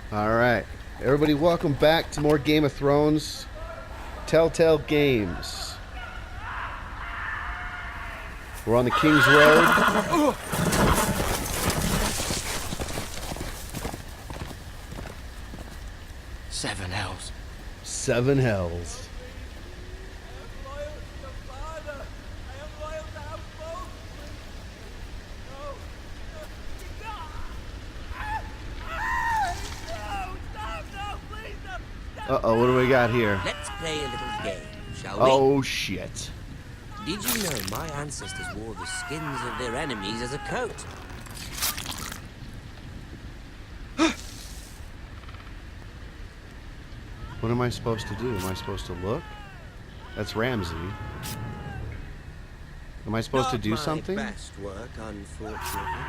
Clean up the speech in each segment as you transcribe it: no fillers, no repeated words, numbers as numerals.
Alright, everybody welcome back to more Game of Thrones Telltale Games. We're on the King's Road. 7 hells. 7 hells. Uh-oh, what do we got here? Let's play a little game, shall we? Oh, shit. Did you know my ancestors wore the skins of their enemies as a coat? What am I supposed to do? Am I supposed to look? That's Ramsay. Am I supposed to do something? Not my best work, unfortunately.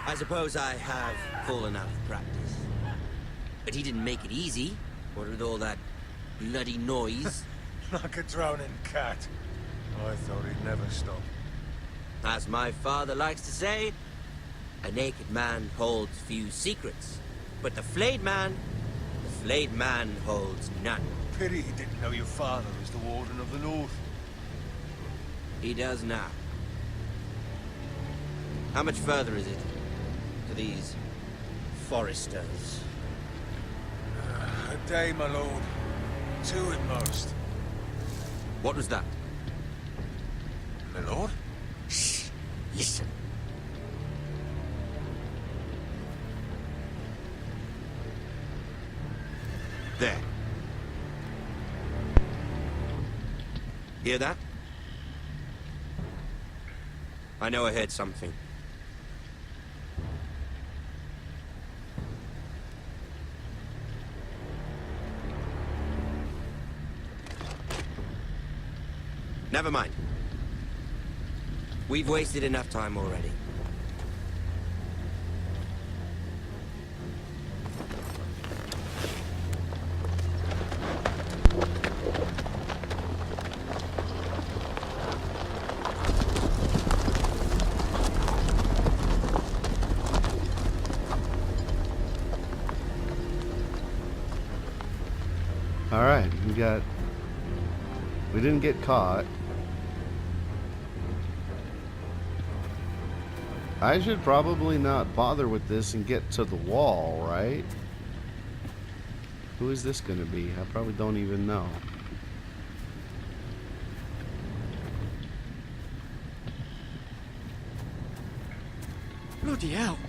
I suppose I have fallen out of practice. But he didn't make it easy. What with all that bloody noise? Like a drowning cat. I thought he'd never stop. As my father likes to say, a naked man holds few secrets. But the flayed man holds none. Pity he didn't know your father was the Warden of the North. He does now. How much further is it to these foresters? A day, my lord. 2 at most. What was that? My lord? Shh. Listen. There. Hear that? I know I heard something. Never mind. We've wasted enough time already. All right, we didn't get caught. I should probably not bother with this and get to the wall, right? Who is this going to be? I probably don't even know. Bloody hell.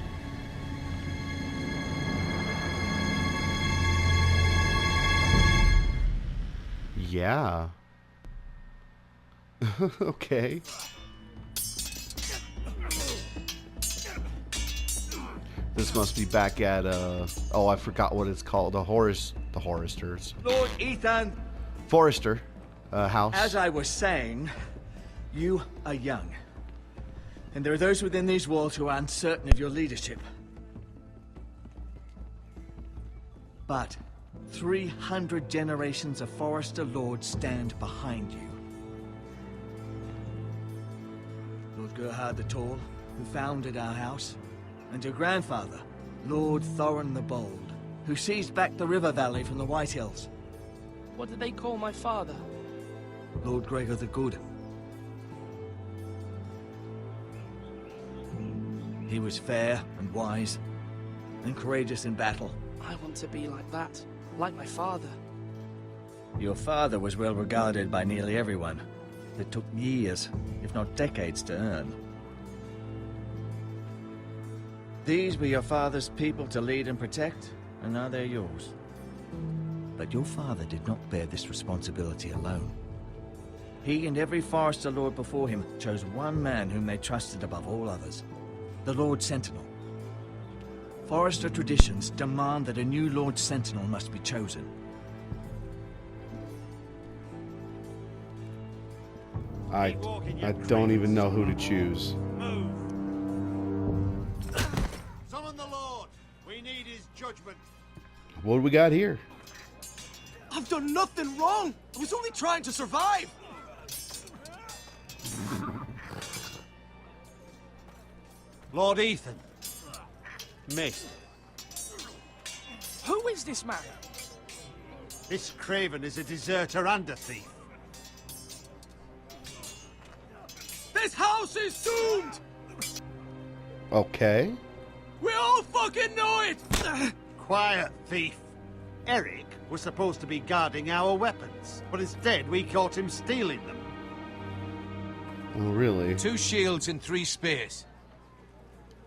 Yeah. Okay. This must be back at oh, I forgot what it's called. The Foresters. Lord Ethan. Forester house. As I was saying, you are young. And there are those within these walls who are uncertain of your leadership. But 300 generations of Forester lords stand behind you. Lord Gerhard the Tall, who founded our house, and your grandfather, Lord Thorin the Bold, who seized back the river valley from the White Hills. What did they call my father? Lord Gregor the Good. He was fair and wise, and courageous in battle. I want to be like that, like my father. Your father was well regarded by nearly everyone. It took years, if not decades, to earn. These were your father's people to lead and protect, and now they're yours. But your father did not bear this responsibility alone. He and every Forester Lord before him chose one man whom they trusted above all others, the Lord Sentinel. Forester traditions demand that a new Lord Sentinel must be chosen. I don't even know who to choose. Summon the Lord. We need his judgment. What do we got here? I've done nothing wrong! I was only trying to survive! Lord Ethan. Missed. Who is this man? This craven is a deserter and a thief. This house is doomed! Okay. We all fucking know it! Quiet, thief. Eric was supposed to be guarding our weapons, but instead we caught him stealing them. Oh, really? 2 shields and 3 spears.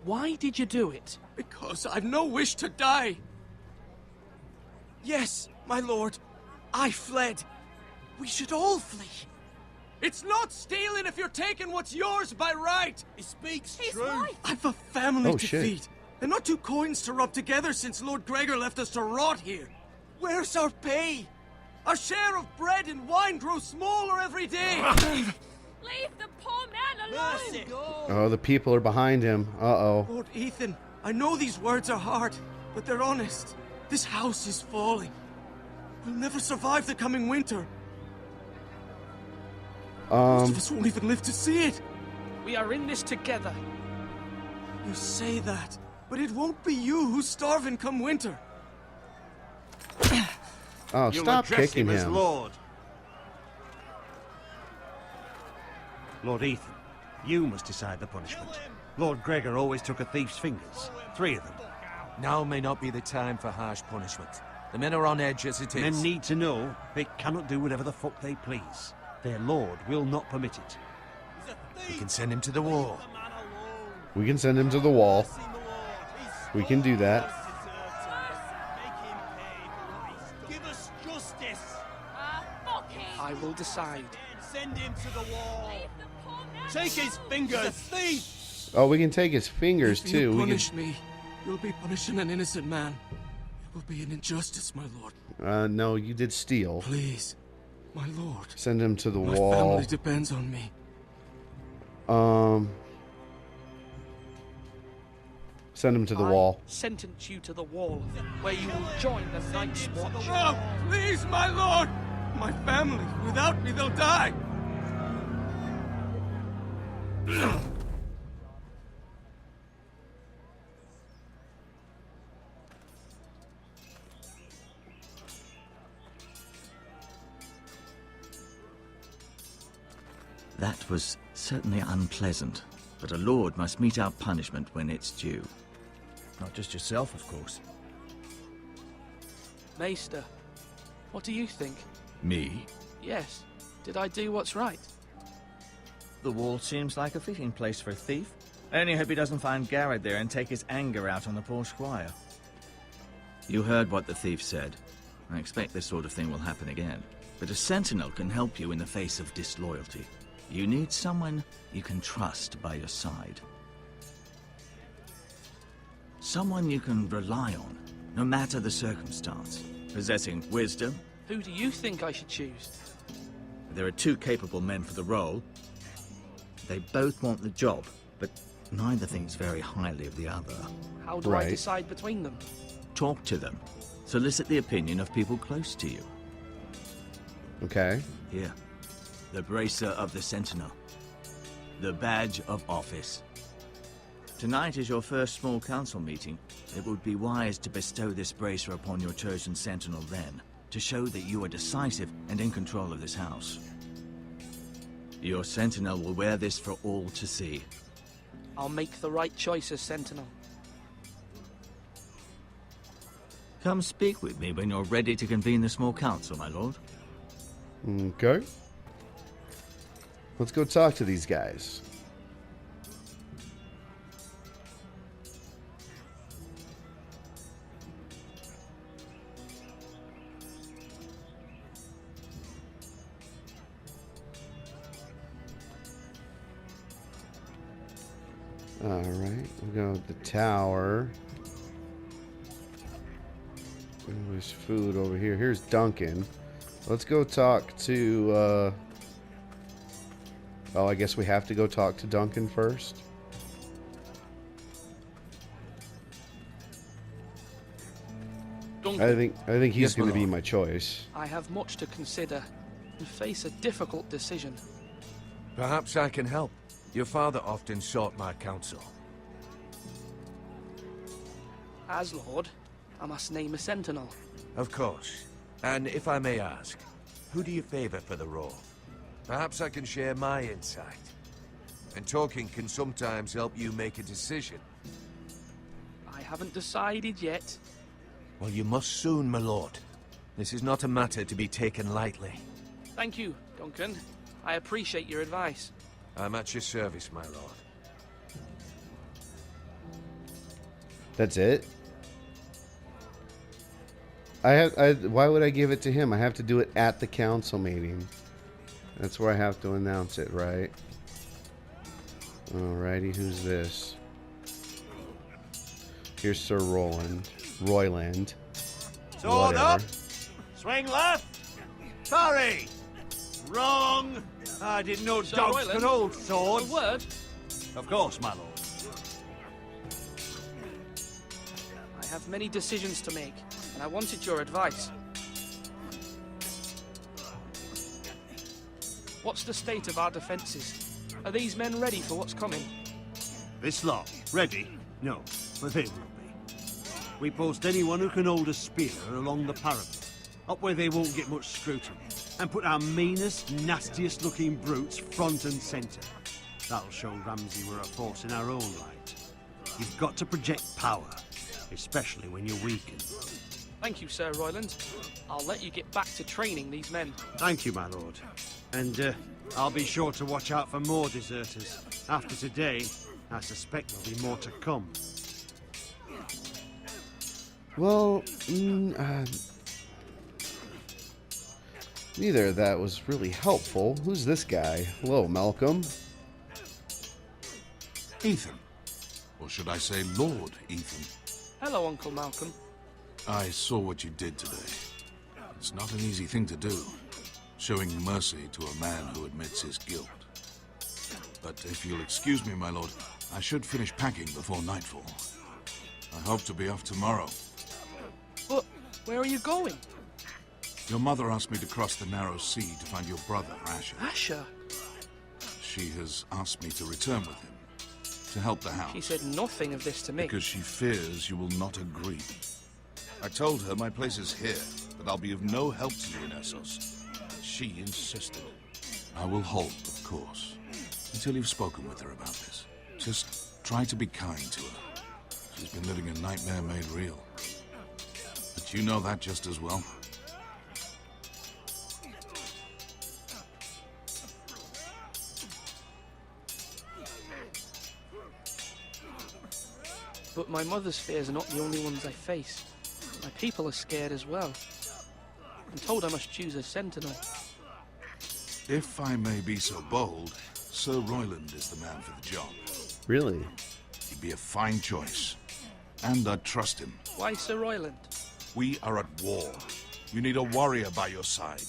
Why did you do it? Because I've no wish to die. Yes, my lord. I fled. We should all flee. It's not stealing if you're taking what's yours by right. He speaks He's true. right. I've a family Oh, to shit. feed. And not 2 coins to rub together since Lord Gregor left us to rot here. Where's our pay? Our share of bread and wine grows smaller every day. Leave the poor man alone! Oh, the people are behind him. Uh-oh. Lord Ethan, I know these words are hard, but they're honest. This house is falling. We'll never survive the coming winter. Most of us won't even live to see it. We are in this together. You say that, but it won't be you who's starving come winter. Oh, You'll stop address kicking as him. Lord. Lord Ethan, you must decide the punishment. Lord Gregor always took a thief's fingers. 3 of them. Now may not be the time for harsh punishment. The men are on edge as it is. Men need to know they cannot do whatever the fuck they please. Their lord will not permit it. We can send him to the wall. We can send him to the wall. We can do that. Give us justice. Fuck him! I will decide. Send him to the wall. Leave the poor man Take his alone. fingers. thief. Oh, we can take his fingers, If too. you We punish me, you'll be punishing an innocent man. It will be an injustice, my lord. can... no, you did steal. Please, my lord. Send him to the My wall. family depends on me. Send him to the I wall. sentence you to the wall, where you will join the Night's Watch. No, please, my lord! My family, without me, they'll die! That was certainly unpleasant, but a lord must mete out punishment when it's due. Not just yourself, of course. Maester, what do you think? Me? Yes. Did I do what's right? The wall seems like a fitting place for a thief. I only hope he doesn't find Garrett there and take his anger out on the poor squire. You heard what the thief said. I expect this sort of thing will happen again. But a sentinel can help you in the face of disloyalty. You need someone you can trust by your side. Someone you can rely on, no matter the circumstance. Possessing wisdom. Who do you think I should choose? There are 2 capable men for the role. They both want the job, but neither thinks very highly of the other. How do I Right. decide between them? Talk to them. Solicit the opinion of people close to you. Okay. Here. The bracer of the Sentinel. The badge of office. Tonight is your first small council meeting. It would be wise to bestow this bracer upon your chosen Sentinel then, to show that you are decisive and in control of this house. Your Sentinel will wear this for all to see. I'll make the right choice as Sentinel. Come speak with me when you're ready to convene the small council, my lord. Okay. Let's go talk to these guys. Alright, we'll go with the tower. There's food over here. Here's Duncan. Let's go talk to, Oh, I guess we have to go talk to Duncan first. Duncan, I think he's Yes, my going to be lord. my choice. I have much to consider and face a difficult decision. Perhaps I can help. Your father often sought my counsel. As Lord, I must name a sentinel. Of course. And if I may ask, who do you favor for the role? Perhaps I can share my insight. And talking can sometimes help you make a decision. I haven't decided yet. Well, you must soon, my lord. This is not a matter to be taken lightly. Thank you, Duncan. I appreciate your advice. I'm at your service, my lord. That's it? Why would I give it to him? I have to do it at the council meeting. That's where I have to announce it, right? Alrighty, who's this? Here's Sir Royland. Sword up! Whatever. Swing left! Parry! Wrong! I didn't know Sir dogs Royland, could hold A swords. word? Of course, my lord. I have many decisions to make, and I wanted your advice. What's the state of our defenses? Are these men ready for what's coming? This lot, ready? No, but they will be. We post anyone who can hold a spear along the parapet, up where they won't get much scrutiny, and put our meanest, nastiest looking brutes front and centre. That'll show Ramsay we're a force in our own right. You've got to project power, especially when you're weakened. Thank you, Sir Royland. I'll let you get back to training these men. Thank you, my lord. And I'll be sure to watch out for more deserters. After today, I suspect there'll be more to come. Well, neither of that was really helpful. Who's this guy? Hello, Malcolm. Ethan. Or should I say Lord Ethan? Hello, Uncle Malcolm. I saw what you did today. It's not an easy thing to do, showing mercy to a man who admits his guilt. But if you'll excuse me, my lord, I should finish packing before nightfall. I hope to be off tomorrow. But where are you going? Your mother asked me to cross the narrow sea to find your brother, Asher. Asher? She has asked me to return with him, to help the house. She said nothing of this to me. Because she fears you will not agree. I told her my place is here, that I'll be of no help to you in Essos. She insisted. I will hold, of course, until you've spoken with her about this. Just try to be kind to her. She's been living a nightmare made real. But you know that just as well. But my mother's fears are not the only ones I face. My people are scared as well. I'm told I must choose a sentinel. If I may be so bold, Sir Royland is the man for the job. Really? He'd be a fine choice. And I'd trust him. Why Sir Royland? We are at war. You need a warrior by your side.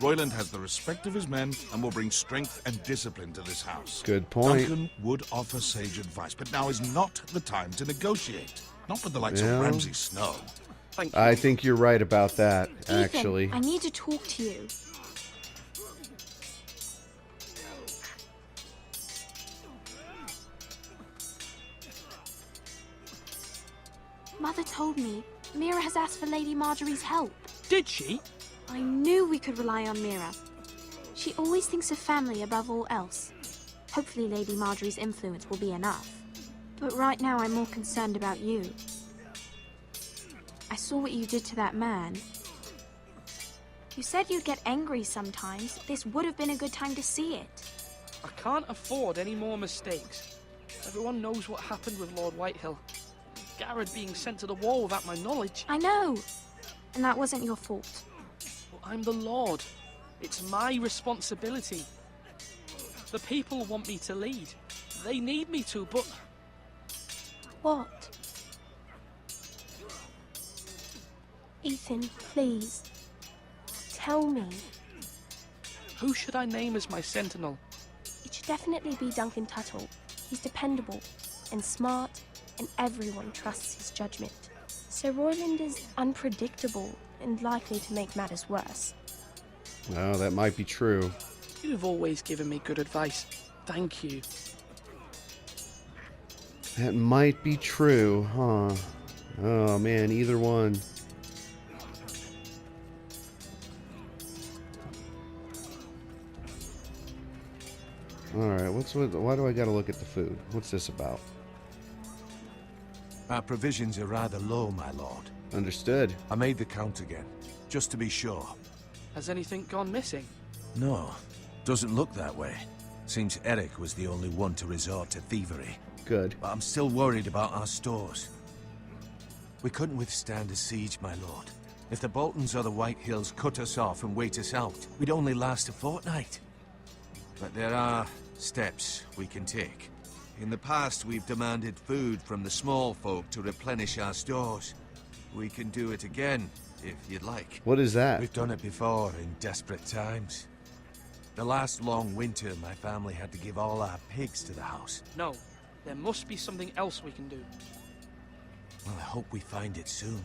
Royland has the respect of his men and will bring strength and discipline to this house. Good point. Duncan would offer sage advice, but now is not the time to negotiate. Not with the likes Yeah. of Ramsay Snow. Thank you. I think you're right about that, Ethan, actually. I need to talk to you. Mother told me Mira has asked for Lady Marjorie's help. Did she? I knew we could rely on Mira. She always thinks of family above all else. Hopefully Lady Marjorie's influence will be enough. But right now I'm more concerned about you. I saw what you did to that man. You said you'd get angry sometimes. This would have been a good time to see it. I can't afford any more mistakes. Everyone knows what happened with Lord Whitehill. Garrett being sent to the wall without my knowledge. I know. And that wasn't your fault. But I'm the Lord. It's my responsibility. The people want me to lead. They need me to, but What? Ethan, please. Tell me. who should I name as my sentinel? It should definitely be Duncan Tuttle. He's dependable and smart, and everyone trusts his judgment. Sir Royland is unpredictable and likely to make matters worse. Oh, that might be true. You've always given me good advice. Thank you. That might be true, huh? Oh man, either one. Alright, why do I gotta look at the food? What's this about? Our provisions are rather low, my lord. Understood. I made the count again, just to be sure. Has anything gone missing? No, doesn't look that way. Seems Eric was the only one to resort to thievery. Good. But I'm still worried about our stores. We couldn't withstand a siege, my lord. If the Boltons or the White Hills cut us off and wait us out, we'd only last a fortnight. But there are steps we can take. In the past, we've demanded food from the small folk to replenish our stores. We can do it again, if you'd like. What is that? We've done it before in desperate times. The last long winter, my family had to give all our pigs to the house. No. There must be something else we can do. Well, I hope we find it soon.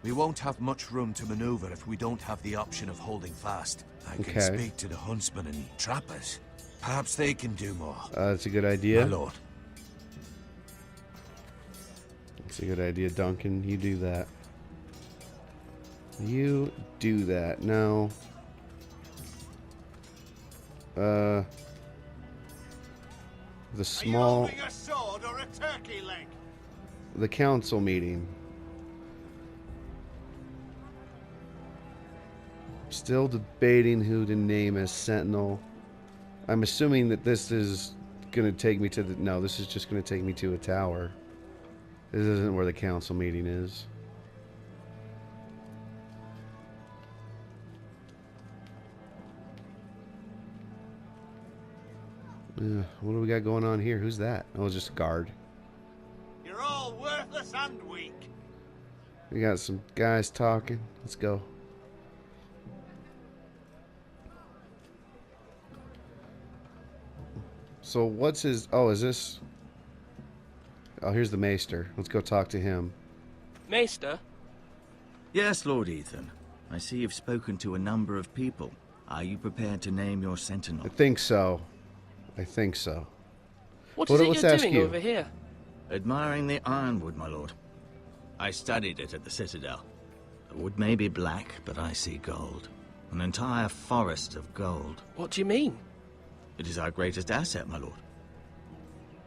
We won't have much room to maneuver if we don't have the option of holding fast. I can speak to the huntsmen and trappers. Perhaps they can do more. That's a good idea. My lord. That's a good idea, Duncan. You do that. You do that. Now, the small... Are you holding a sword or a turkey leg? The council meeting. Still debating who to name as Sentinel. I'm assuming that this is going to take me to the... No, this is just going to take me to a tower. This isn't where the council meeting is. What do we got going on here? Who's that? Oh, it's just a guard. You're all worthless and weak. We got some guys talking. Let's go. So what's his... Oh, is this... Oh, here's the Maester. Let's go talk to him. Maester? Yes, Lord Ethan. I see you've spoken to a number of people. Are you prepared to name your sentinel? I think so. I think so. What is it let's you're ask doing you. over here? Admiring the ironwood, my lord. I studied it at the Citadel. The wood may be black, but I see gold. An entire forest of gold. What do you mean? It is our greatest asset, my lord.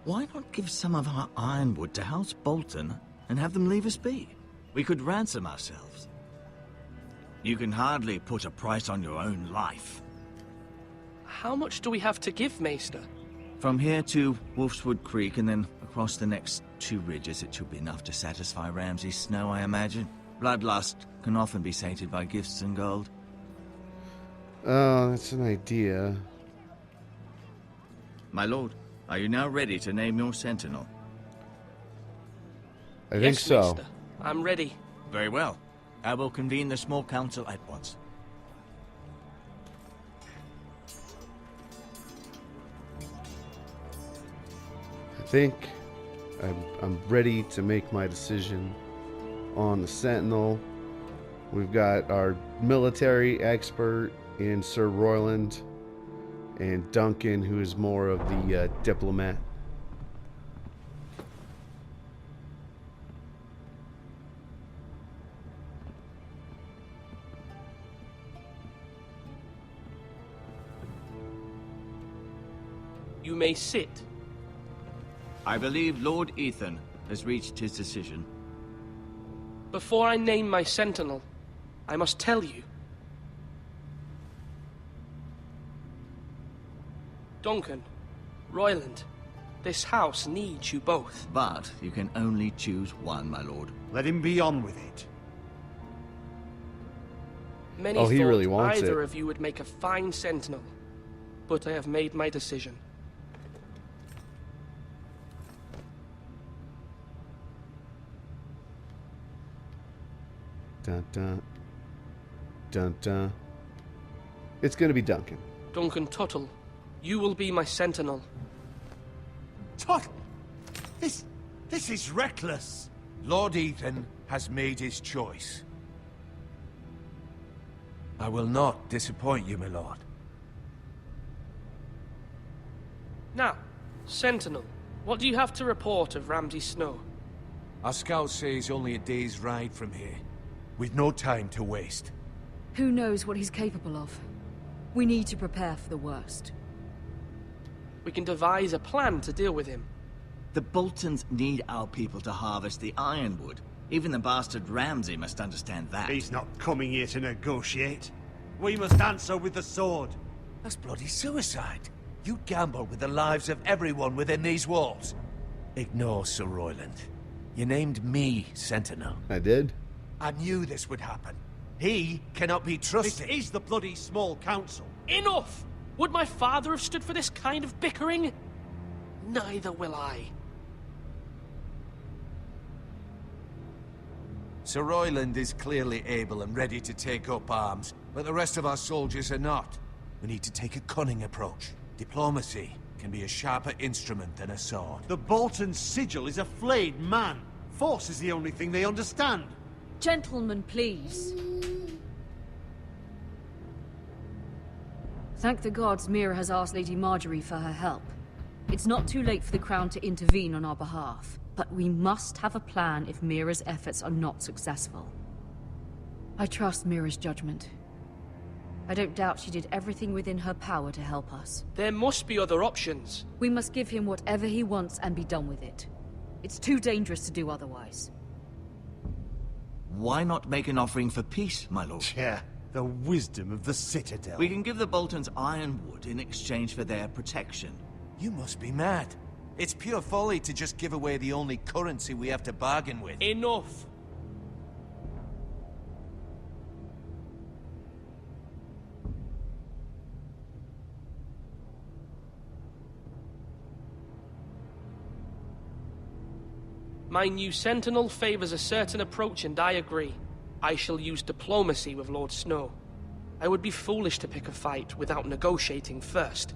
Why not give some of our ironwood to House Bolton and have them leave us be? We could ransom ourselves. You can hardly put a price on your own life. How much do we have to give, Maester? From here to Wolfswood Creek and then across the next 2 ridges, it should be enough to satisfy Ramsay Snow, I imagine. Bloodlust can often be sated by gifts and gold. Oh, that's an idea. My lord, are you now ready to name your sentinel? I think Yes, so. Maester. I'm ready. Very well. I will convene the small council at once. I think I'm ready to make my decision on the Sentinel. We've got our military expert in Sir Royland and Duncan, who is more of the diplomat. You may sit. I believe Lord Ethan has reached his decision. Before I name my sentinel, I must tell you. Duncan, Royland, this house needs you both. But you can only choose one, my lord. Let him be on with it. Many Oh, he thought really wants either it. of you would make a fine sentinel, but I have made my decision. Dun dun. Dun dun. It's gonna be Duncan. Duncan Tuttle, you will be my sentinel. Tuttle! This is reckless. Lord Ethan has made his choice. I will not disappoint you, my lord. Now, Sentinel, what do you have to report of Ramsay Snow? Our scouts say he's only a day's ride from here. We've no time to waste. Who knows what he's capable of? We need to prepare for the worst. We can devise a plan to deal with him. The Boltons need our people to harvest the ironwood. Even the bastard Ramsay must understand that. He's not coming here to negotiate. We must answer with the sword. That's bloody suicide. You gamble with the lives of everyone within these walls. Ignore Sir Royland. You named me Sentinel. I did. I knew this would happen. He cannot be trusted. This is the bloody small council. Enough! Would my father have stood for this kind of bickering? Neither will I. Sir Royland is clearly able and ready to take up arms, but the rest of our soldiers are not. We need to take a cunning approach. Diplomacy can be a sharper instrument than a sword. The Bolton sigil is a flayed man. Force is the only thing they understand. Gentlemen, please. Thank the gods Mira has asked Lady Marjorie for her help. It's not too late for the Crown to intervene on our behalf, but we must have a plan if Mira's efforts are not successful. I trust Mira's judgment. I don't doubt she did everything within her power to help us. There must be other options. We must give him whatever he wants and be done with it. It's too dangerous to do otherwise. Why not make an offering for peace, my lord? Yeah, the wisdom of the Citadel. We can give the Boltons ironwood in exchange for their protection. You must be mad. It's pure folly to just give away the only currency we have to bargain with. Enough! My new Sentinel favors a certain approach, and I agree. I shall use diplomacy with Lord Snow. I would be foolish to pick a fight without negotiating first.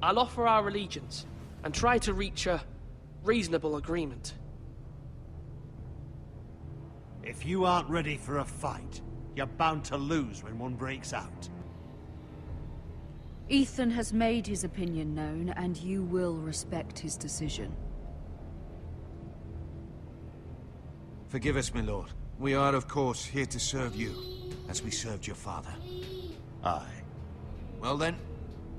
I'll offer our allegiance, and try to reach a reasonable agreement. If you aren't ready for a fight, you're bound to lose when one breaks out. Ethan has made his opinion known, and you will respect his decision. Forgive us, my lord. We are, of course, here to serve you, as we served your father. Aye. Well then,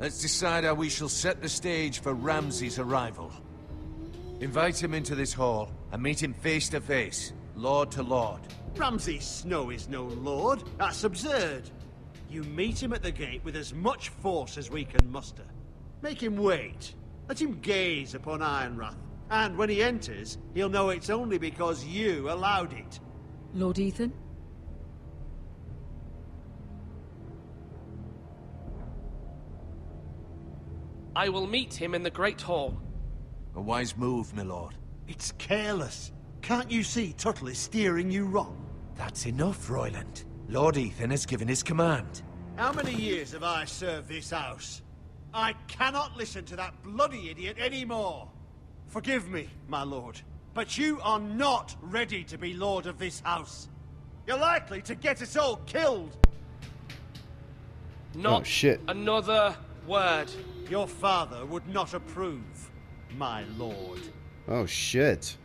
let's decide how we shall set the stage for Ramsay's arrival. Invite him into this hall, and meet him face to face, lord to lord. Ramsay Snow is no lord. That's absurd. You meet him at the gate with as much force as we can muster. Make him wait. Let him gaze upon Ironrath. And when he enters, he'll know it's only because you allowed it. Lord Ethan? I will meet him in the Great Hall. A wise move, my lord. It's careless. Can't you see Tuttle is steering you wrong? That's enough, Royland. Lord Ethan has given his command. How many years have I served this house? I cannot listen to that bloody idiot anymore. Forgive me, my lord, but you are not ready to be lord of this house. You're likely to get us all killed. Not Oh, shit. another word. Your father would not approve, my lord. Oh, shit.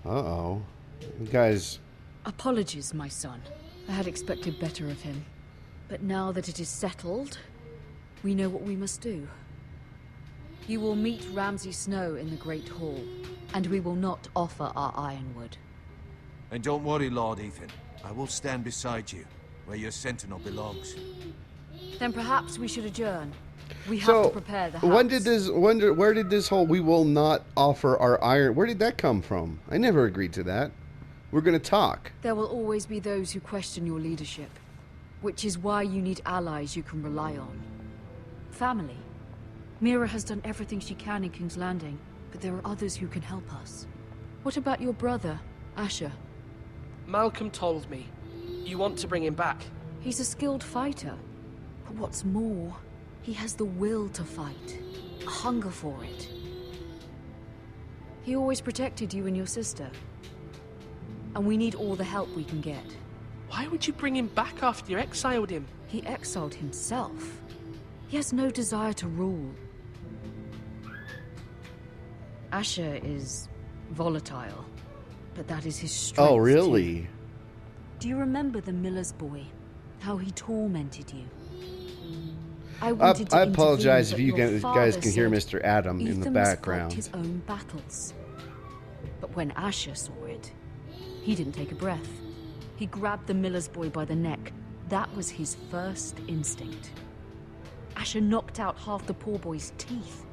Uh-oh. Guys, Apologies, my son. I had expected better of him. But now that it is settled, we know what we must do. You will meet Ramsay Snow in the Great Hall, and we will not offer our ironwood. And don't worry, Lord Ethan. I will stand beside you, where your sentinel belongs. Then perhaps we should adjourn. We have to prepare the house. where did this whole "we will not offer our iron," where did that come from? I never agreed to that. We're gonna talk. There will always be those who question your leadership, which is why you need allies you can rely on. Family. Mira has done everything she can in King's Landing, but there are others who can help us. What about your brother, Asher? Malcolm told me. You want to bring him back? He's a skilled fighter. But what's more, he has the will to fight. A hunger for it. He always protected you and your sister. And we need all the help we can get. Why would you bring him back after you exiled him? He exiled himself. He has no desire to rule. Asher is volatile, but that is his strength. Oh, really? Too. Do you remember the miller's boy? How he tormented you? I apologize if you guys can hear said Mr. Adam in the Ethan background. must fight his own battles. But when Asher saw it, he didn't take a breath. He grabbed the miller's boy by the neck. That was his first instinct. Asher knocked out half the poor boy's teeth.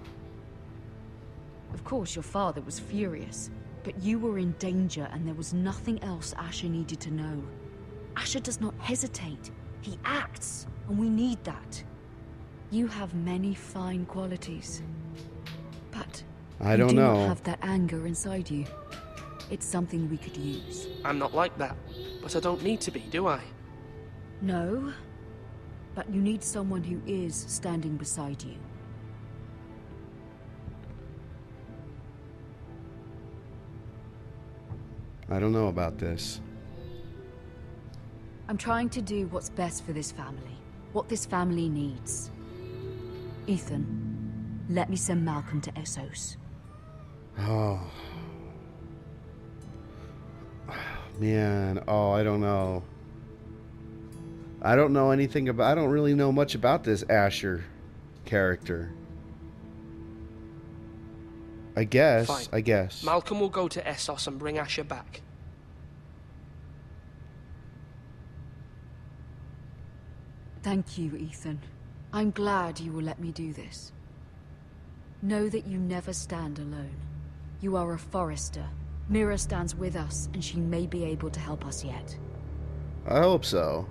Of course, your father was furious, but you were in danger and there was nothing else Asher needed to know. Asher does not hesitate. He acts, and we need that. You have many fine qualities, but I you don't do know. not have that anger inside you. It's something we could use. I'm not like that, but I don't need to be, do I? No, but you need someone who is standing beside you. I don't know about this. I'm trying to do what's best for this family, what this family needs. Ethan, let me send Malcolm to Essos. Oh. Man, oh, I don't know. I don't know anything about... I don't really know much about this Asher character. I guess. Fine. I guess. Malcolm will go to Essos and bring Asher back. Thank you, Ethan. I'm glad you will let me do this. Know that you never stand alone. You are a Forrester. Mira stands with us, and she may be able to help us yet. I hope so.